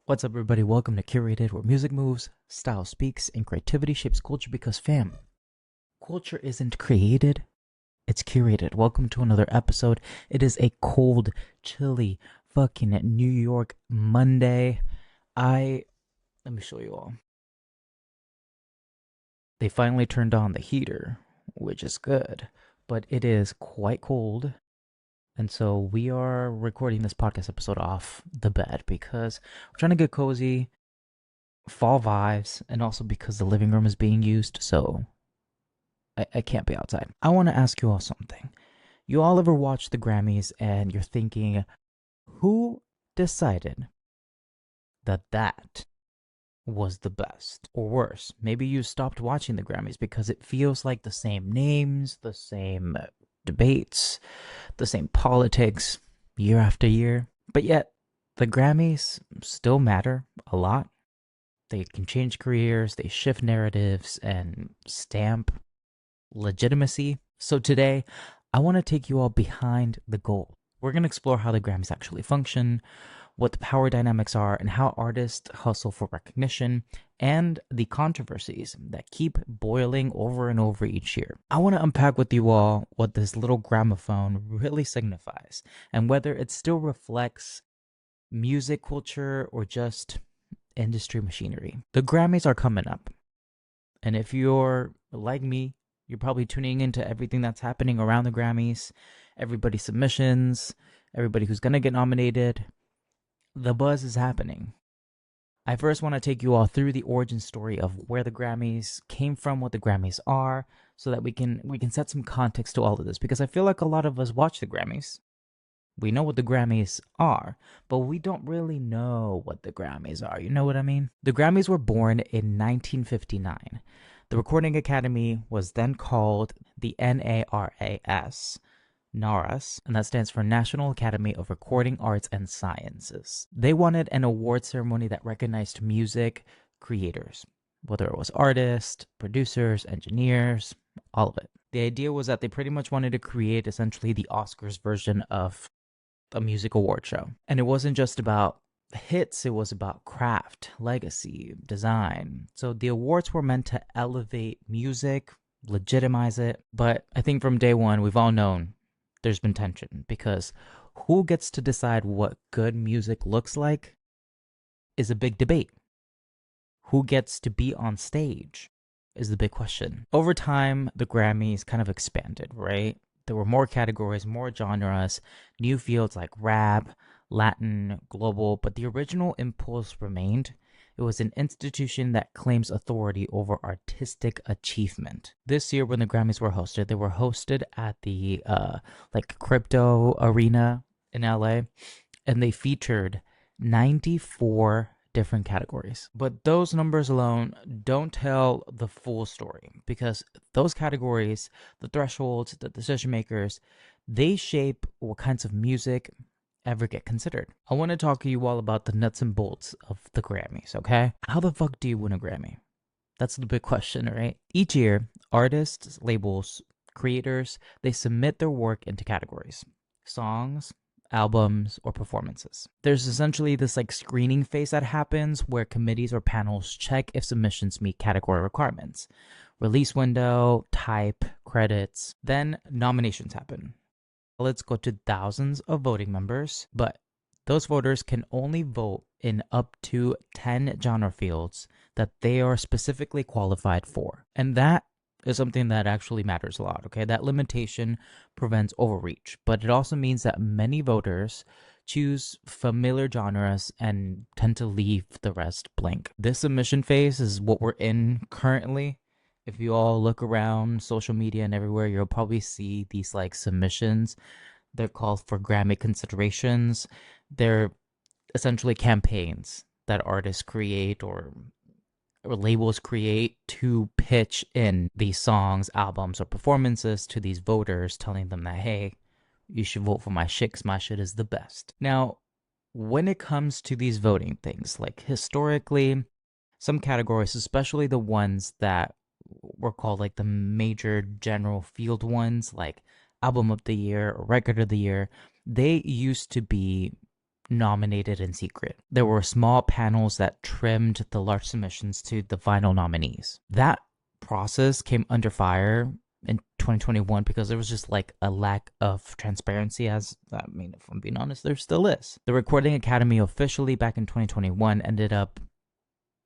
What's up, everybody? Welcome to Curated, where music moves, style speaks, and creativity shapes culture because, fam, culture isn't created, it's curated. Welcome to another episode. It is a cold, chilly, fucking New York Monday. Let me show you all. They finally turned on the heater, which is good, but it is quite cold. And so we are recording this podcast episode off the bed because we're trying to get cozy, fall vibes, and also because the living room is being used, so I can't be outside. I want to ask you all something. You all ever watch the Grammys and you're thinking, who decided that that was the best? Or worse, maybe you stopped watching the Grammys because it feels like the same names, the same debates, the same politics year after year. But yet, the Grammys still matter a lot. They can change careers, they shift narratives, and stamp legitimacy. So today, I want to take you all behind the goal. We're going to explore how the Grammys actually function, what the power dynamics are, and how artists hustle for recognition, and the controversies that keep boiling over and over each year. I want to unpack with you all what this little gramophone really signifies, and whether it still reflects music culture or just industry machinery. The Grammys are coming up. And if you're like me, you're probably tuning into everything that's happening around the Grammys, everybody's submissions, everybody who's going to get nominated. The buzz is happening. I first want to take you all through the origin story of where the Grammys came from, what the Grammys are, so that we can set some context to all of this, because I feel like a lot of us watch the Grammys. We know what the Grammys are, but we don't really know what the Grammys are. You know what I mean? The Grammys were born in 1959. The Recording Academy was then called the NARAS, and that stands for National Academy of Recording Arts and Sciences. They wanted an award ceremony that recognized music creators, whether it was artists, producers, engineers, all of it. The idea was that they pretty much wanted to create essentially the Oscars version of a music award show. And it wasn't just about hits, it was about craft, legacy, design. So the awards were meant to elevate music, legitimize it. But I think from day one, we've all known there's been tension because who gets to decide what good music looks like is a big debate. Who gets to be on stage is the big question. Over time, the Grammys kind of expanded, right? There were more categories, more genres, new fields like rap, Latin, global, but the original impulse remained. It was an institution that claims authority over artistic achievement. This year, when the Grammys were hosted, they were hosted at the crypto arena in LA, and they featured 94 different categories. But those numbers alone don't tell the full story because those categories, the thresholds, the decision makers, they shape what kinds of music ever get considered. I want to talk to you all about the nuts and bolts of the Grammys, okay? How the fuck do you win a Grammy? That's the big question, right? Each year, artists, labels, creators, they submit their work into categories: songs, albums, or performances. There's essentially this screening phase that happens where committees or panels check if submissions meet category requirements: release window, type, credits. Then nominations happen. Let's go to thousands of voting members, but those voters can only vote in up to 10 genre fields that they are specifically qualified for. And that is something that actually matters a lot, okay? That limitation prevents overreach, but it also means that many voters choose familiar genres and tend to leave the rest blank. This submission phase is what we're in currently. If you all look around social media and everywhere, you'll probably see these submissions. They're called for Grammy considerations. They're essentially campaigns that artists create or labels create to pitch in these songs, albums, or performances to these voters, telling them that, hey, you should vote for my shit because my shit is the best. Now, when it comes to these voting things, historically, some categories, especially the ones that were called the major general field ones, like album of the year or record of the year, they used to be nominated in secret. There were small panels that trimmed the large submissions to the final nominees. That process came under fire in 2021 because there was just like a lack of transparency. As I mean, if I'm being honest, there still is. The Recording Academy officially back in 2021 ended up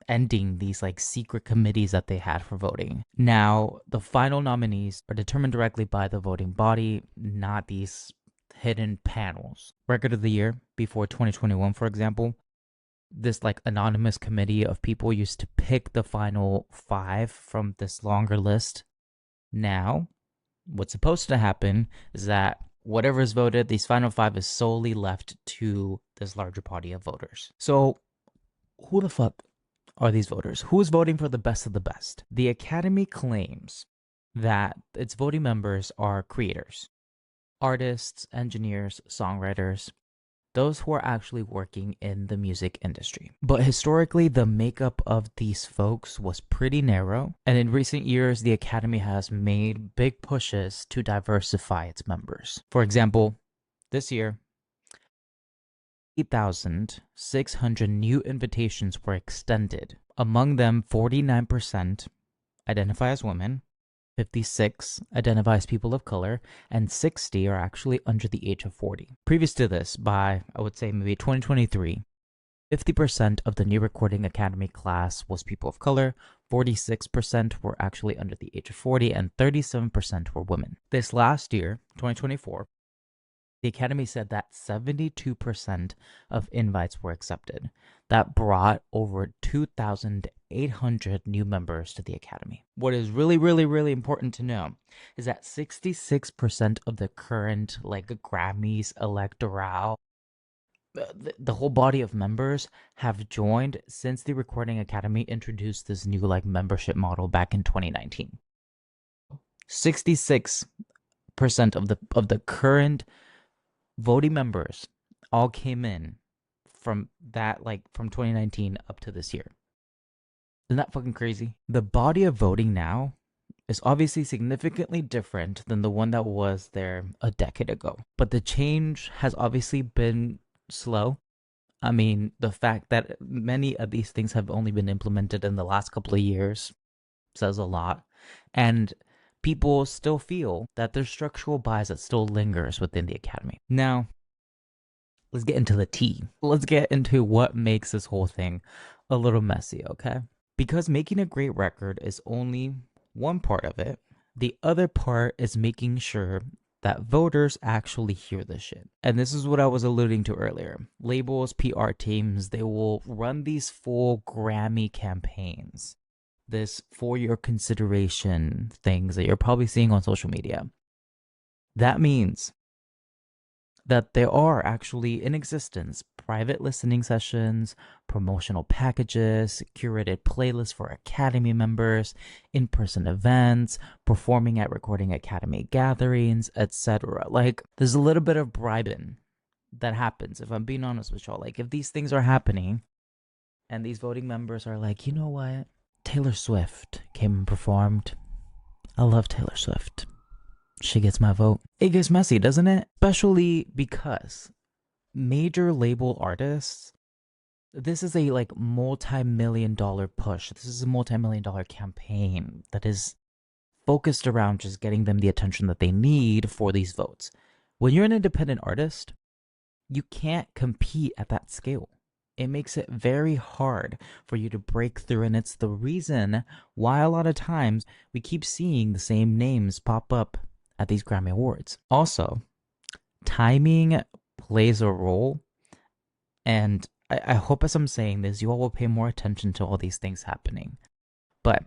ending these like secret committees that they had for voting. Now, the final nominees are determined directly by the voting body, not these hidden panels. Record of the year before 2021, for example, this like anonymous committee of people used to pick the final 5 from this longer list. Now, what's supposed to happen is that whatever is voted, these final 5 is solely left to this larger body of voters. So, who the fuck are these voters? Who is voting for the best of the best? The Academy claims that its voting members are creators, artists, engineers, songwriters, those who are actually working in the music industry. But historically, the makeup of these folks was pretty narrow, and in recent years, the Academy has made big pushes to diversify its members. For example, this year, 8,600 new invitations were extended. Among them, 49% identify as women, 56 identify as people of color, and 60 are actually under the age of 40. Previous to this, by I would say maybe 2023, 50% of the new Recording Academy class was people of color, 46% were actually under the age of 40, and 37% were women. This last year, 2024, the Academy said that 72% of invites were accepted. That brought over 2,800 new members to the Academy. What is really, really, really important to know is that 66% of the current Grammys electoral, the whole body of members have joined since the Recording Academy introduced this new membership model back in 2019. 66% of the current voting members all came in from that from 2019 up to this year. Isn't that fucking crazy? The body of voting now is obviously significantly different than the one that was there a decade ago. But the change has obviously been slow. I mean, the fact that many of these things have only been implemented in the last couple of years says a lot. And people still feel that there's structural bias that still lingers within the Academy. Now, let's get into the tea. Let's get into what makes this whole thing a little messy, okay? Because making a great record is only one part of it. The other part is making sure that voters actually hear this shit. And this is what I was alluding to earlier. Labels, PR teams, they will run these full Grammy campaigns. This for your consideration things that you're probably seeing on social media. That means that there are actually in existence private listening sessions, promotional packages, curated playlists for Academy members, in-person events, performing at Recording Academy gatherings, etc. There's a little bit of bribing that happens, if I'm being honest with y'all. If these things are happening and these voting members are you know what? Taylor Swift came and performed. I love Taylor Swift. She gets my vote. It gets messy, doesn't it? Especially because major label artists, this is a multi-million-dollar push. This is a multi-million-dollar campaign that is focused around just getting them the attention that they need for these votes. When you're an independent artist, you can't compete at that scale. It makes it very hard for you to break through, and it's the reason why a lot of times we keep seeing the same names pop up at these Grammy Awards. Also, timing plays a role, and I hope as I'm saying this, you all will pay more attention to all these things happening. But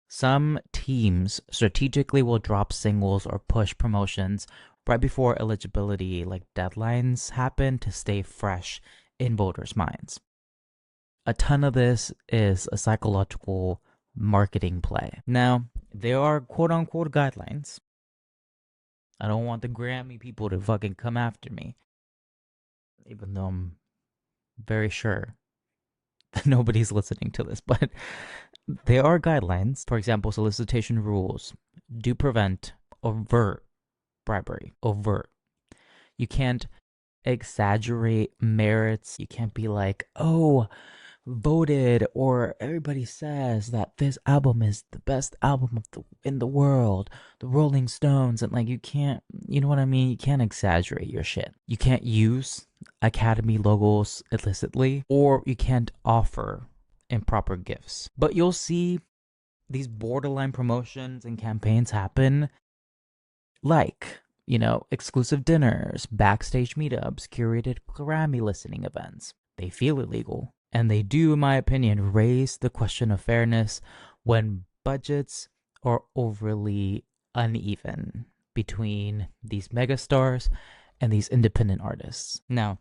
some teams strategically will drop singles or push promotions right before eligibility deadlines happen to stay fresh in voters' minds. A ton of this is a psychological marketing play. Now, there are quote-unquote guidelines. I don't want the Grammy people to fucking come after me, even though I'm very sure that nobody's listening to this, but there are guidelines. For example, solicitation rules do prevent overt bribery. Overt. You can't exaggerate merits. You can't be like, oh, voted or everybody says that this album is the best album in the world, the Rolling Stones, and like you can't, you know what I mean? You can't exaggerate your shit. You can't use Academy logos illicitly, or you can't offer improper gifts. But you'll see these borderline promotions and campaigns happen, like, exclusive dinners, backstage meetups, curated Grammy listening events. They feel illegal. And they do, in my opinion, raise the question of fairness when budgets are overly uneven between these megastars and these independent artists. Now,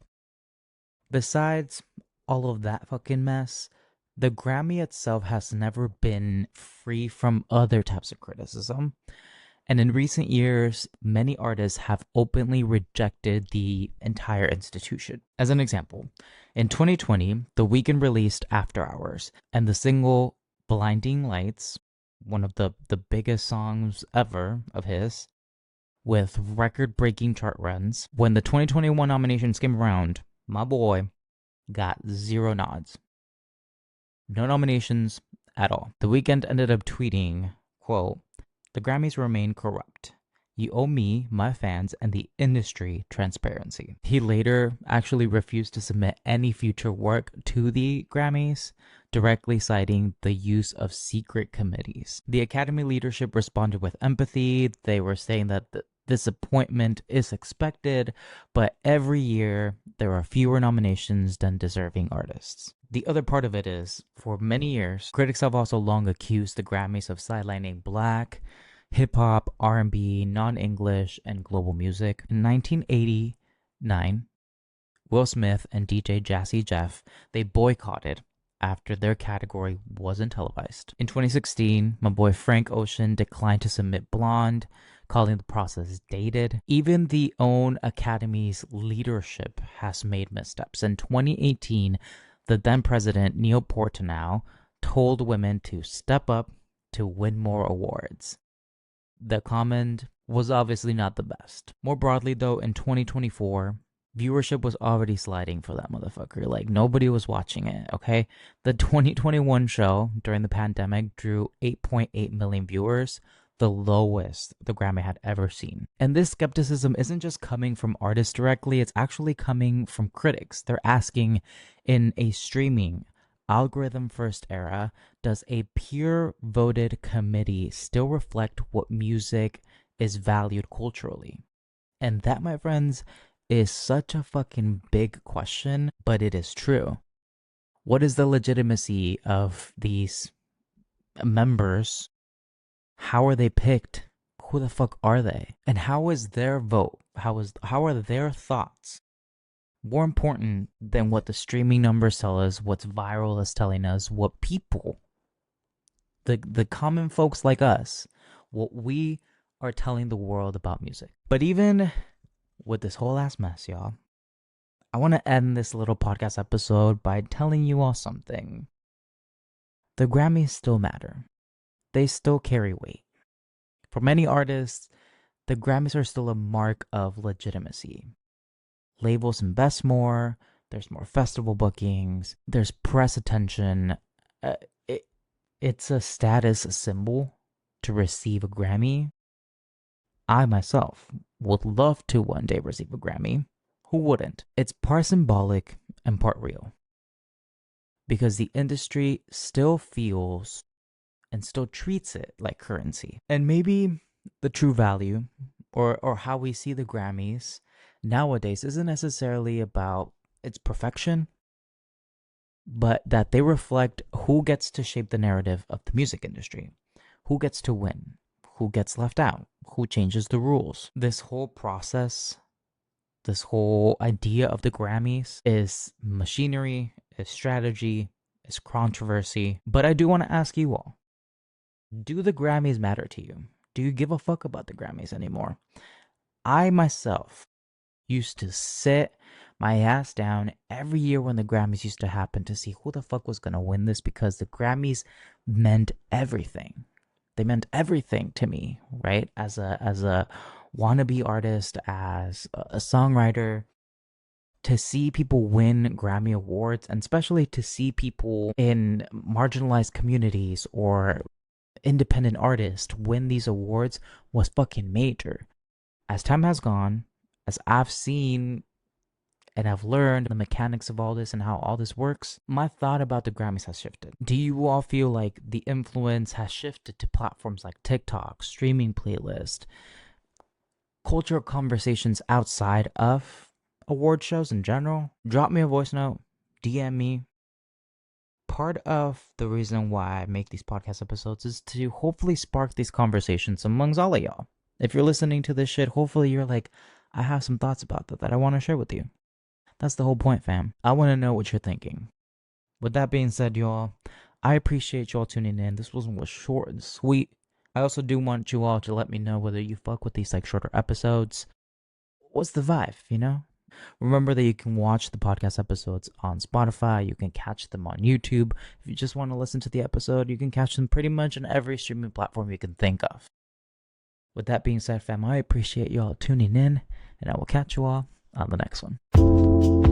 besides all of that fucking mess, the Grammy itself has never been free from other types of criticism. And in recent years, many artists have openly rejected the entire institution. As an example, in 2020, The Weeknd released After Hours, and the single Blinding Lights, one of the biggest songs ever of his, with record breaking chart runs. When the 2021 nominations came around, my boy got zero nods. No nominations at all. The Weeknd ended up tweeting, quote, "The Grammys remain corrupt. You owe me, my fans, and the industry transparency." He later actually refused to submit any future work to the Grammys, directly citing the use of secret committees. The Academy leadership responded with empathy. They were saying that the disappointment is expected, but every year there are fewer nominations than deserving artists. The other part of it is, for many years, critics have also long accused the Grammys of sidelining Black, hip hop, R&B, non-English, and global music. In 1989, Will Smith and DJ Jazzy Jeff, they boycotted after their category wasn't televised. In 2016, my boy Frank Ocean declined to submit Blonde, calling the process dated. Even the own Academy's leadership has made missteps. In 2018, the then president, Neil Portnow, told women to step up to win more awards. The comment was obviously not the best. More broadly, though, in 2024, viewership was already sliding for that motherfucker. Like, nobody was watching it, okay? The 2021 show during the pandemic drew 8.8 million viewers, the lowest the Grammy had ever seen. And this skepticism isn't just coming from artists directly, it's actually coming from critics. They're asking, in a streaming algorithm first era, does a peer voted committee still reflect what music is valued culturally? And that, my friends, is such a fucking big question, but it is true. What is the legitimacy of these members? How are they picked? Who the fuck are they? And how is their vote? How are their thoughts more important than what the streaming numbers tell us, what's viral is telling us, what people, the common folks like us, what we are telling the world about music? But even with this whole ass mess, y'all, I want to end this little podcast episode by telling you all something. The Grammys still matter. They still carry weight. For many artists, the Grammys are still a mark of legitimacy. Labels invest more, there's more festival bookings, there's press attention. Uh, it, it's a status symbol to receive a Grammy. I myself would love to one day receive a Grammy. Who wouldn't? It's part symbolic and part real. Because the industry still feels and still treats it like currency. And maybe the true value or how we see the Grammys nowadays isn't necessarily about its perfection, but that they reflect who gets to shape the narrative of the music industry, who gets to win, who gets left out, who changes the rules. This whole process, this whole idea of the Grammys is machinery, is strategy, is controversy. But I do want to ask you all, do the Grammys matter to you? Do you give a fuck about the Grammys anymore? I myself used to sit my ass down every year when the Grammys used to happen to see who the fuck was going to win this, because the Grammys meant everything. They meant everything to me, right? As a wannabe artist, as a songwriter, To see people win Grammy Awards, and especially to see people in marginalized communities or independent artists win these awards, was fucking major. As time has gone, as I've seen and I've learned the mechanics of all this and how all this works, my thought about the Grammys has shifted. Do you all feel like the influence has shifted to platforms like TikTok, streaming playlist, cultural conversations outside of award shows in general? Drop me a voice note, DM me. Part of the reason why I make these podcast episodes is to hopefully spark these conversations amongst all of y'all. If you're listening to this shit, hopefully you're like, I have some thoughts about that I want to share with you. That's the whole point, fam. I want to know what you're thinking. With that being said, y'all, I appreciate y'all tuning in. This one was short and sweet. I also do want you all to let me know whether you fuck with these like shorter episodes. What's the vibe, you know? Remember that you can watch the podcast episodes on Spotify. You can catch them on YouTube. If you just want to listen to the episode, you can catch them pretty much on every streaming platform you can think of. With that being said, fam, I appreciate you all tuning in, and I will catch you all on the next one.